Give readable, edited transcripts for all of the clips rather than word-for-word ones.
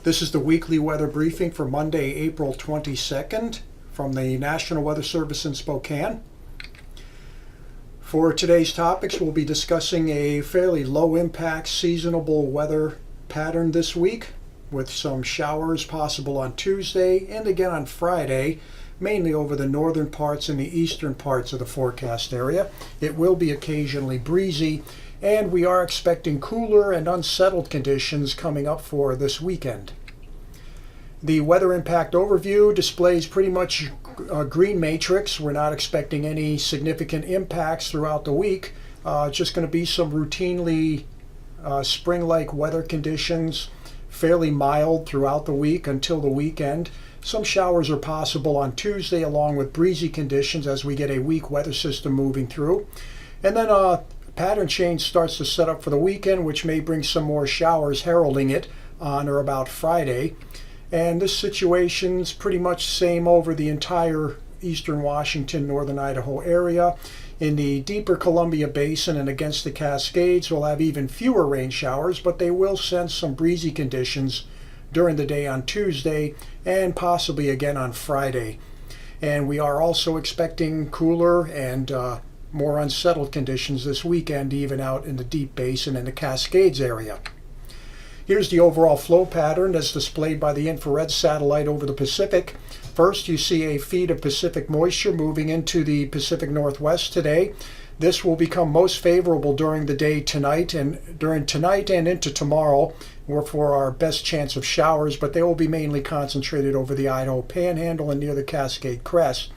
This is the weekly weather briefing for Monday, April 22nd from the National Weather Service in Spokane. For today's topics, we'll be discussing a fairly low impact seasonable weather pattern this week with some showers possible on Tuesday and again on Friday, mainly over the northern parts and the eastern parts of the forecast area. It will be occasionally breezy, and we are expecting cooler and unsettled conditions coming up for this weekend. The weather impact overview displays pretty much a green matrix. We're not expecting any significant impacts throughout the week. Just going to be some routinely spring-like weather conditions, fairly mild throughout the week until the weekend. Some showers are possible on Tuesday along with breezy conditions as we get a weak weather system moving through. And then pattern change starts to set up for the weekend, which may bring some more showers heralding it on or about Friday. And this situation's pretty much same over the entire eastern Washington, northern Idaho area. In the deeper Columbia Basin and against the Cascades, we'll have even fewer rain showers, but they will sense some breezy conditions during the day on Tuesday and possibly again on Friday. And we are also expecting cooler and more unsettled conditions this weekend, even out in the Deep Basin and the Cascades area. Here's the overall flow pattern as displayed by the infrared satellite over the Pacific. First, you see a feed of Pacific moisture moving into the Pacific Northwest today. This will become most favorable during the day tonight and into tomorrow for our best chance of showers, but they will be mainly concentrated over the Idaho Panhandle and near the Cascade Crest.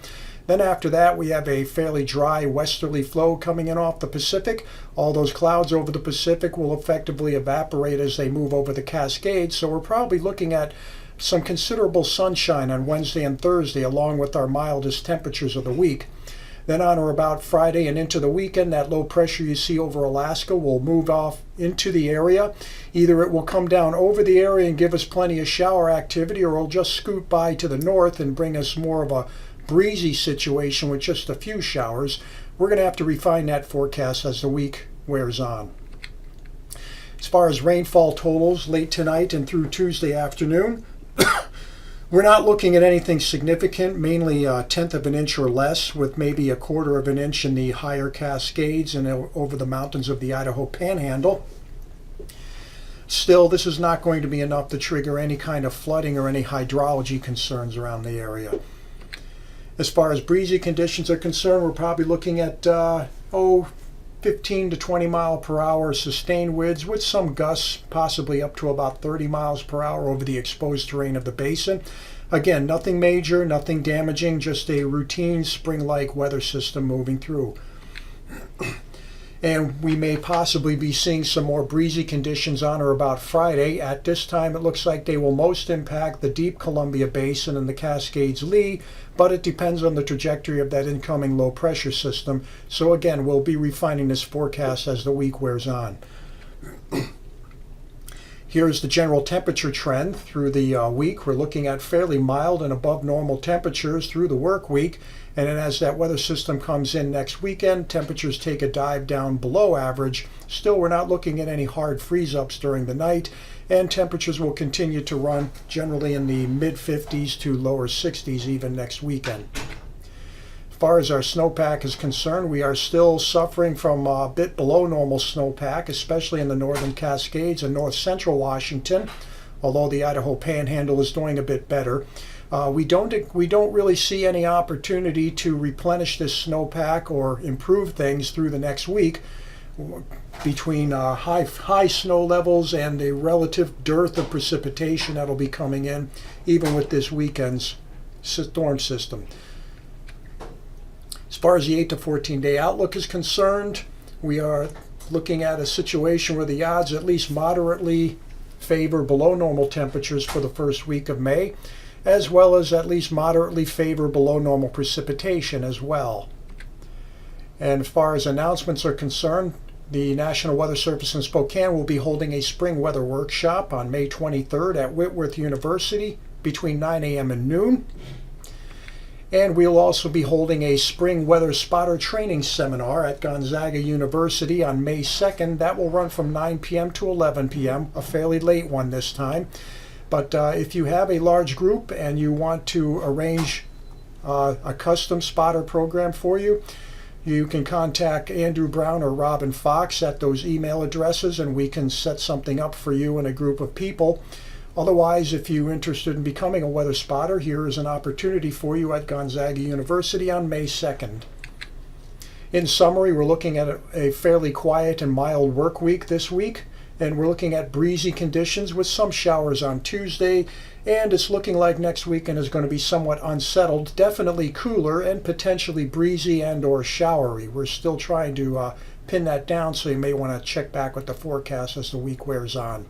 Then after that, we have a fairly dry westerly flow coming in off the Pacific. All those clouds over the Pacific will effectively evaporate as they move over the Cascades, so we're probably looking at some considerable sunshine on Wednesday and Thursday, along with our mildest temperatures of the week. Then on or about Friday and into the weekend, that low pressure you see over Alaska will move off into the area. Either it will come down over the area and give us plenty of shower activity, or it'll just scoot by to the north and bring us more of a breezy situation with just a few showers. We're going to have to refine that forecast as the week wears on. As far as rainfall totals late tonight and through Tuesday afternoon, we're not looking at anything significant, mainly a tenth of an inch or less, with maybe a quarter of an inch in the higher Cascades and over the mountains of the Idaho Panhandle. Still, this is not going to be enough to trigger any kind of flooding or any hydrology concerns around the area. As far as breezy conditions are concerned, we're probably looking at 15 to 20 mile per hour sustained winds with some gusts, possibly up to about 30 miles per hour over the exposed terrain of the basin. Again, nothing major, nothing damaging, just a routine spring-like weather system moving through. And we may possibly be seeing some more breezy conditions on or about Friday. At this time, it looks like they will most impact the deep Columbia Basin and the Cascades Lee, but it depends on the trajectory of that incoming low pressure system. So again, we'll be refining this forecast as the week wears on. Here's the general temperature trend through the week. We're looking at fairly mild and above normal temperatures through the work week. And then as that weather system comes in next weekend, temperatures take a dive down below average. Still, we're not looking at any hard freeze-ups during the night, and temperatures will continue to run generally in the mid-50s to lower 60s even next weekend. As far as our snowpack is concerned, we are still suffering from a bit below normal snowpack, especially in the northern Cascades and north central Washington, although the Idaho Panhandle is doing a bit better. We don't really see any opportunity to replenish this snowpack or improve things through the next week between high snow levels and a relative dearth of precipitation that'll be coming in even with this weekend's storm system. As far as the 8 to 14 day outlook is concerned, we are looking at a situation where the odds at least moderately favor below normal temperatures for the first week of May, as well as at least moderately favor below normal precipitation as well. And as far as announcements are concerned, the National Weather Service in Spokane will be holding a spring weather workshop on May 23rd at Whitworth University between 9 a.m. and noon. And we'll also be holding a spring weather spotter training seminar at Gonzaga University on May 2nd. That will run from 9 p.m. to 11 p.m., a fairly late one this time. But if you have a large group and you want to arrange a custom spotter program for you, you can contact Andrew Brown or Robin Fox at those email addresses, and we can set something up for you and a group of people. Otherwise, if you're interested in becoming a weather spotter, here is an opportunity for you at Gonzaga University on May 2nd. In summary, we're looking at a fairly quiet and mild work week this week, and we're looking at breezy conditions with some showers on Tuesday, and it's looking like next weekend is going to be somewhat unsettled, definitely cooler and potentially breezy and or showery. We're still trying to pin that down, so you may want to check back with the forecast as the week wears on.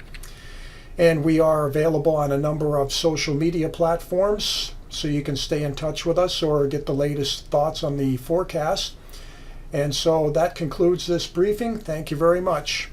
And we are available on a number of social media platforms, so you can stay in touch with us or get the latest thoughts on the forecast. And so that concludes this briefing. Thank you very much.